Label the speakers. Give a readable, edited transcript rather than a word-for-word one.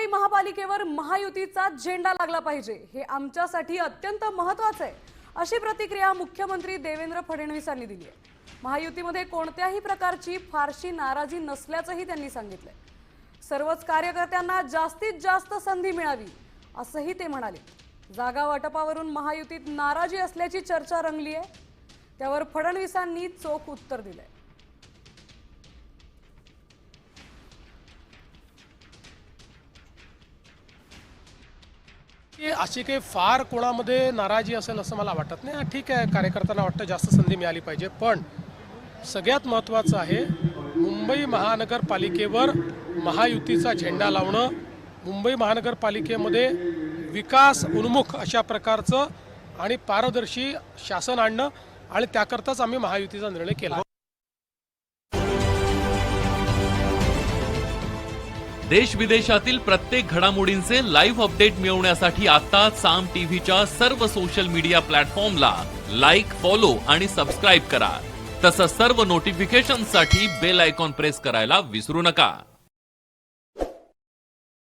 Speaker 1: मुंबई महापालिकेवर महायुतीचा झेंडा लागला पाहिजे, हे आमच्यासाठी अत्यंत महत्त्वाचं आहे, अशी प्रतिक्रिया मुख्यमंत्री देवेंद्र फडणवीसांनी दिली आहे। महायुतीमध्ये कोणत्याही प्रकारची फारशी नाराजी नसल्याचंही त्यांनी सांगितलंय। सर्वच कार्यकर्त्यांना जास्तीत जास्त संधी मिळावी असंही ते म्हणाले। जागा वाटपावरून महायुतीत नाराजी असल्याची चर्चा रंगली आहे, त्यावर फडणवीसांनी चोख उत्तर दिलंय।
Speaker 2: अशी काही फार कोणामध्ये नाराजी असेल असं मला वाटत नाही। ठीक आहे, कार्यकर्त्यांना वाटतं जास्त संधी मिळाली पाहिजे, पण सगळ्यात महत्त्वाचं आहे मुंबई महानगरपालिकेवर महायुतीचा झेंडा लावणं, मुंबई महानगरपालिकेमध्ये विकास उन्मुख अशा प्रकारचं आणि पारदर्शी शासन आणणं, आणि त्याकरताच आम्ही महायुतीचा निर्णय केला।
Speaker 3: देश विदेशातील प्रत्येक घडामोडींचे लाईव्ह अपडेट मिळवण्यासाठी आता साम टीव्हीच्या सर्व सोशल मीडिया प्लॅटफॉर्मला लाईक, फॉलो आणि सबस्क्राईब करा। तसंच सर्व नोटिफिकेशनसाठी बेल आयकॉन प्रेस करायला विसरू नका।